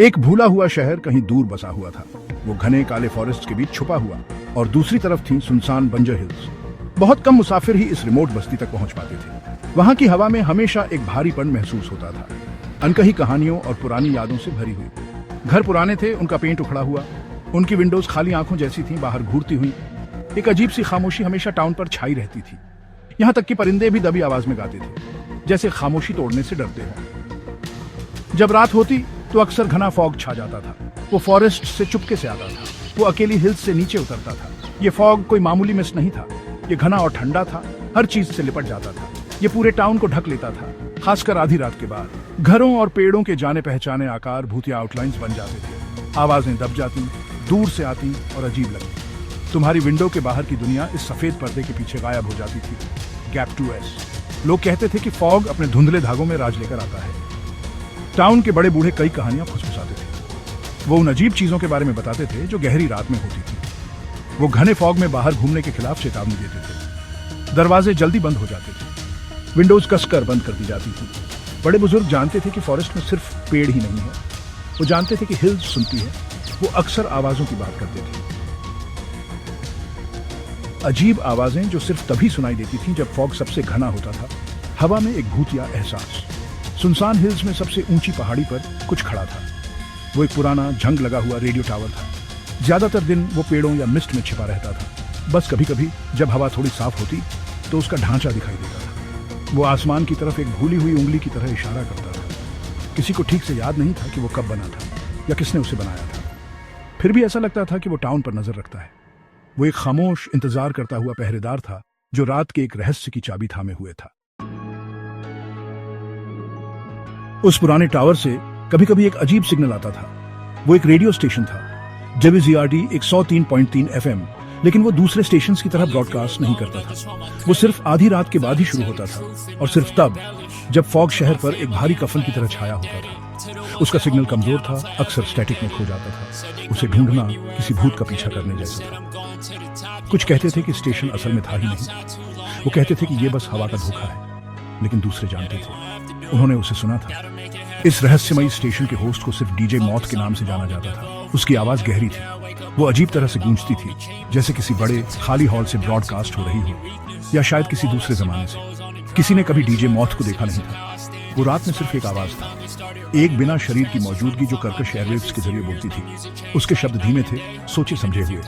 एक भूला हुआ शहर कहीं दूर बसा हुआ था। वो घने काले फॉरेस्ट के बीच छुपा हुआ, और दूसरी तरफ थी सुनसान बंजर हिल्स। बहुत कम मुसाफिर ही इस रिमोट बस्ती तक पहुंच पाते थे। वहां की हवा में हमेशा एक भारीपन महसूस होता था, अनकही कहानियों और पुरानी यादों से भरी हुई। घर पुराने थे, उनका पेंट उखड़ा हुआ, उनकी विंडोज खाली आंखों जैसी थीं, बाहर घूरती हुई। एक अजीब सी खामोशी हमेशा टाउन पर छाई रहती थी। यहाँ तक कि परिंदे भी दबी आवाज में गाते थे, जैसे खामोशी तोड़ने से डरते हों। जब रात होती तो अक्सर घना फॉग छा जाता था। वो फॉरेस्ट से चुपके से आता था, वो अकेली हिल्स से नीचे उतरता था। ये फॉग कोई मामूली मिस्ट नहीं था, ये घना और ठंडा था, हर चीज से लिपट जाता था। ये पूरे टाउन को ढक लेता था, खासकर आधी रात के बाद। घरों और पेड़ों के जाने पहचाने आकार भूतिया आउटलाइंस बन जाते थे। आवाजें दब जाती, दूर से आती और अजीब लगती। तुम्हारी विंडो के बाहर की दुनिया इस सफेद पर्दे के पीछे गायब हो जाती थी। Gap 2S। लोग कहते थे कि फॉग अपने धुंधले धागों में राज लेकर आता है। टाउन के बड़े बूढ़े कई कहानियां फुसफुसाते थे। वो उन अजीब चीजों के बारे में बताते थे जो गहरी रात में होती थी। वो घने फॉग में बाहर घूमने के खिलाफ चेतावनी देते थे। दरवाजे जल्दी बंद हो जाते थे, विंडोज कसकर बंद कर दी जाती थी। बड़े बुजुर्ग जानते थे कि फॉरेस्ट में सिर्फ पेड़ ही नहीं है, वो जानते थे कि हिल्स सुनती है। वो अक्सर आवाजों की बात करते थे, अजीब आवाजें जो सिर्फ तभी सुनाई देती थीं जब फॉग सबसे घना होता था। हवा में एक भूतिया एहसास। सुनसान हिल्स में सबसे ऊंची पहाड़ी पर कुछ खड़ा था। वो एक पुराना जंग लगा हुआ रेडियो टावर था। ज्यादातर दिन वो पेड़ों या मिस्ट में छिपा रहता था। बस कभी कभी जब हवा थोड़ी साफ होती तो उसका ढांचा दिखाई देता था। वो आसमान की तरफ एक भूली हुई उंगली की तरह इशारा करता था। किसी को ठीक से याद नहीं था कि वो कब बना था या किसने उसे बनाया था। फिर भी ऐसा लगता था कि वो टाउन पर नजर रखता है। वो एक खामोश इंतजार करता हुआ पहरेदार था जो रात के एक रहस्य की चाबी थामे हुए था। उस पुराने टावर से कभी कभी एक अजीब सिग्नल आता था। वो एक रेडियो स्टेशन था, WZRD 103.3 FM, लेकिन वो दूसरे स्टेशंस की तरह ब्रॉडकास्ट नहीं करता था। वो सिर्फ आधी रात के बाद ही शुरू होता था, और सिर्फ तब जब फॉग शहर पर एक भारी कफन की तरह छाया होता था। उसका सिग्नल कमजोर था, अक्सर स्टैटिक में खो जाता था। उसे ढूंढना किसी भूत का पीछा करने जैसा था। कुछ कहते थे कि स्टेशन असल में था ही नहीं। वो कहते थे कि ये बस हवा का धोखा है, लेकिन दूसरे जानते थे, उन्होंने उसे सुना था। इस रहस्यमयी स्टेशन के होस्ट को सिर्फ डीजे मौत के नाम से जाना जाता था। उसकी आवाज गहरी थी, वो अजीब तरह से गूंजती थी, जैसे किसी बड़े खाली हॉल से ब्रॉडकास्ट हो रही हो, या शायद किसी दूसरे जमाने से। किसी ने कभी डीजे मौत को देखा नहीं था। वो रात में सिर्फ एक आवाज था, एक बिना शरीर की मौजूदगी जो कर्कश एयरवेव्स के जरिए बोलती थी। उसके शब्द धीमे थे, सोचे समझे हुए।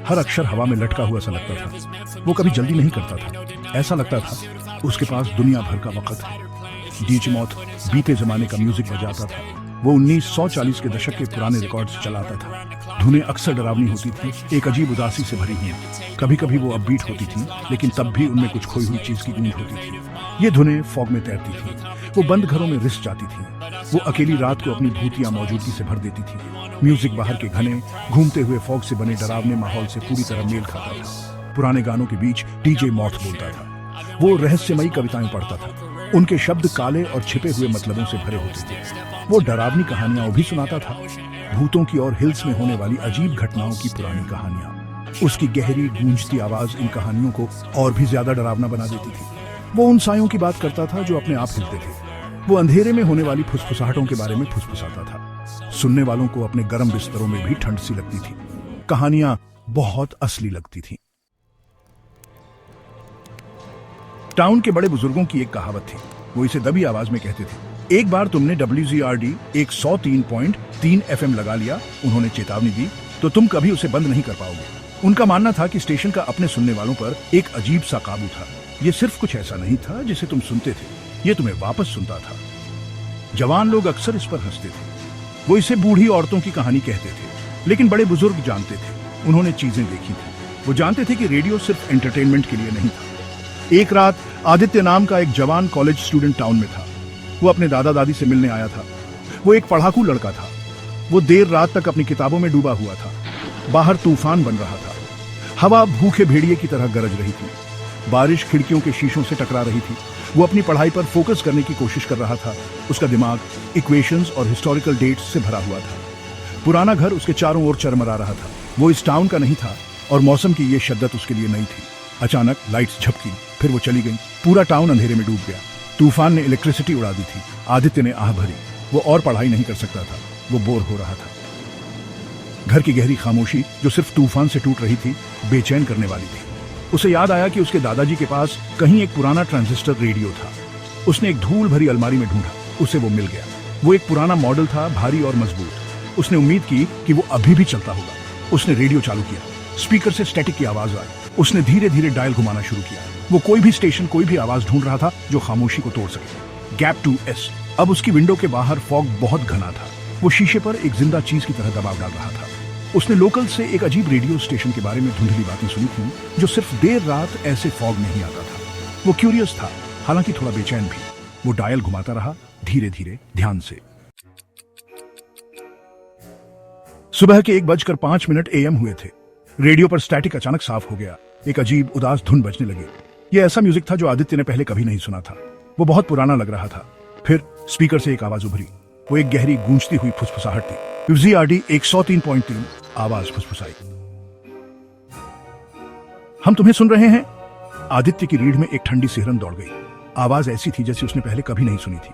हर अक्षर हवा में लटका हुआ सा लगता था। वो कभी जल्दी नहीं करता था। ऐसा लगता था उसके पास दुनिया भर का वक्त है। डीजे मौत बीते जमाने का म्यूजिक बजाता था। वो 1940 के दशक के पुराने रिकॉर्ड्स चलाता था। धुनें अक्सर डरावनी होती थी, एक अजीब उदासी से भरी हुई। कभी कभी वो अपबीट होती थी, लेकिन तब भी उनमें कुछ खोई हुई चीज की गूंज होती थी। ये धुनें फॉग में तैरती थी, वो बंद घरों में रिस जाती थी। वो अकेली रात को अपनी भूतिया मौजूदगी से भर देती थी। म्यूजिक बाहर के घने घूमते हुए फॉग से बने डरावने माहौल से पूरी तरह मेल खाता था। पुराने गानों के बीच डीजे मौत बोलता था। वो रहस्यमयी कविताएं पढ़ता था, उनके शब्द काले और छिपे हुए मतलबों से भरे होते थे। वो डरावनी कहानियां भी सुनाता था, भूतों की और हिल्स में होने वाली अजीब घटनाओं की पुरानी कहानियां। उसकी गहरी गूंजती आवाज इन कहानियों को और भी ज्यादा डरावना बना देती थी। वो उन सायों की बात करता था जो अपने आप हिलते थे। वो अंधेरे में होने वाली फुसफुसाहटों के बारे में फुसफुसाता था। सुनने वालों को अपने गर्म बिस्तरों में भी ठंड सी लगती थी। कहानियां बहुत असली लगती थी। टाउन के बड़े बुजुर्गों की एक कहावत थी, वो इसे दबी आवाज में कहते थे। एक बार तुमने WZRD 103.3 FM लगा लिया, उन्होंने चेतावनी दी, तो तुम कभी उसे बंद नहीं कर पाओगे। उनका मानना था कि स्टेशन का अपने सुनने वालों पर एक अजीब सा काबू था। ये सिर्फ कुछ ऐसा नहीं था जिसे तुम सुनते थे, ये तुम्हें वापस सुनता था। जवान लोग अक्सर इस पर हंसते थे। वो इसे बूढ़ी औरतों की कहानी कहते थे, लेकिन बड़े बुजुर्ग जानते थे, उन्होंने चीजें देखी थी। वो जानते थे कि रेडियो सिर्फ एंटरटेनमेंट के लिए नहीं था। एक रात आदित्य नाम का एक जवान कॉलेज स्टूडेंट टाउन में था। वो अपने दादा दादी से मिलने आया था। वो एक पढ़ाकू लड़का था। वो देर रात तक अपनी किताबों में डूबा हुआ था। बाहर तूफान बन रहा था। हवा भूखे भेड़िए की तरह गरज रही थी। बारिश खिड़कियों के शीशों से टकरा रही थी। वो अपनी पढ़ाई पर फोकस करने की कोशिश कर रहा था। उसका दिमाग इक्वेशंस और हिस्टोरिकल डेट्स से भरा हुआ था। पुराना घर उसके चारों ओर चरमरा रहा था। वो इस टाउन का नहीं था और मौसम की ये शिद्दत उसके लिए नई थी। अचानक लाइट्स झपकी, फिर वो चली गई। पूरा टाउन अंधेरे में डूब गया। तूफान ने इलेक्ट्रिसिटी उड़ा दी थी। आदित्य ने आह भरी। वो और पढ़ाई नहीं कर सकता था। वो बोर हो रहा था। घर की गहरी खामोशी जो सिर्फ तूफान से टूट रही थी, बेचैन करने वाली थी। उसे याद आया कि उसके दादाजी के पास कहीं एक पुराना ट्रांजिस्टर रेडियो था। उसने एक धूल भरी अलमारी में ढूंढा, उसे वो मिल गया। वो एक पुराना मॉडल था, भारी और मजबूत। उसने उम्मीद की कि वो अभी भी चलता होगा। उसने रेडियो चालू किया। स्पीकर से स्टैटिक की आवाज आई। उसने धीरे धीरे डायल घुमाना शुरू किया। वो कोई भी स्टेशन, कोई भी आवाज ढूंढ रहा था जो खामोशी को तोड़ सके। Gap 2S। अब उसकी विंडो के बाहर फॉग बहुत घना था। वो शीशे पर एक जिंदा चीज की तरह दबाव डाल रहा था। उसने लोकल से एक अजीब रेडियो स्टेशन के बारे में धुंधली बातें सुनी थी जो सिर्फ देर रात ऐसे फॉग में ही आता था। वो क्यूरियस था, हालांकि थोड़ा बेचैन भी। वो डायल घुमाता रहा, धीरे धीरे, ध्यान से। सुबह के 1:05 AM हुए थे। रेडियो पर स्टैटिक अचानक साफ हो गया। एक अजीब उदास धुन बजने लगी। यह ऐसा म्यूजिक था जो आदित्य ने पहले कभी नहीं सुना था। वो बहुत पुराना लग रहा था। फिर स्पीकर से एक आवाज उभरी। वो एक गहरी गूंजती हुई फुसफुसाहट थी। WZRD 103.3 आवाज फुसफुसाई। हम तुम्हें सुन रहे हैं। आदित्य की रीढ़ में एक ठंडी सिहरन दौड़ गई। आवाज ऐसी थी जैसे उसने पहले कभी नहीं सुनी थी।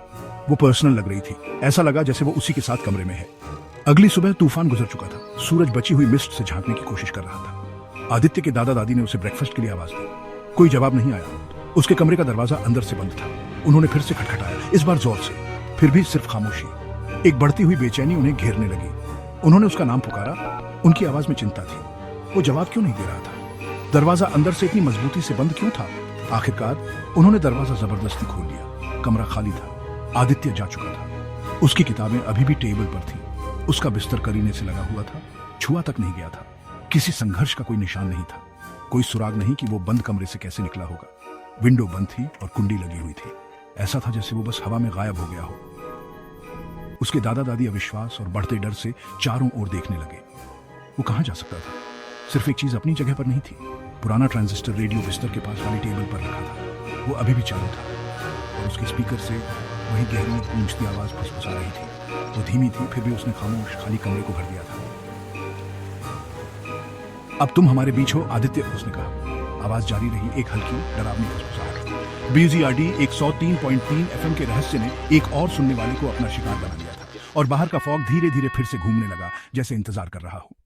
वो पर्सनल लग रही थी। ऐसा लगा जैसे वो उसी के साथ कमरे में है। अगली सुबह तूफान गुजर चुका था। सूरज बची हुई मिस्ट से झांकने की कोशिश कर रहा था। आदित्य के दादा दादी ने उसे ब्रेकफास्ट के लिए आवाज दी। कोई जवाब नहीं आया। उसके कमरे का दरवाजा अंदर से बंद था। उन्होंने फिर से खटखटाया, इस बार जोर से। फिर भी सिर्फ खामोशी। एक बढ़ती हुई बेचैनी उन्हें घेरने लगी। उन्होंने उसका नाम पुकारा। उनकी आवाज में चिंता थी। वो जवाब क्यों नहीं दे रहा था? दरवाजा अंदर से इतनी मजबूती से बंद क्यों था? आखिरकार उन्होंने दरवाजा जबरदस्ती खोल दिया। कमरा खाली था। आदित्य जा चुका था। उसकी किताबें अभी भी टेबल पर थी। उसका बिस्तर करीने से लगा हुआ था। छुआ तक नहीं गया था। किसी संघर्ष का कोई निशान नहीं था। कोई सुराग नहीं कि वो बंद कमरे से कैसे निकला होगा। विंडो बंद थी और कुंडी लगी हुई थी। ऐसा था जैसे वो बस हवा में गायब हो गया हो। उसके दादा दादी अविश्वास और बढ़ते डर से चारों ओर देखने लगे। वो कहां जा सकता था? सिर्फ एक चीज अपनी जगह पर नहीं थी। पुराना ट्रांजिस्टर रेडियो बिस्तर के पास वाली टेबल पर रखा था। वो अभी भी चालू था और उसके स्पीकर से वही गहरी गूंजती आवाज फुसफुसा रही थी। वो धीमी थी, फिर भी उसने खामोश खाली कमरे को भर दिया था। अब तुम हमारे बीच हो, आदित्य, उसने कहा। आवाज जारी रही, एक हल्की डरावनी फुसफुसाहट। WZRD 103.3 FM के रहस्य ने एक और सुनने वाले को अपना शिकार बना लिया था और बाहर का फॉग धीरे धीरे फिर से घूमने लगा, जैसे इंतजार कर रहा हो।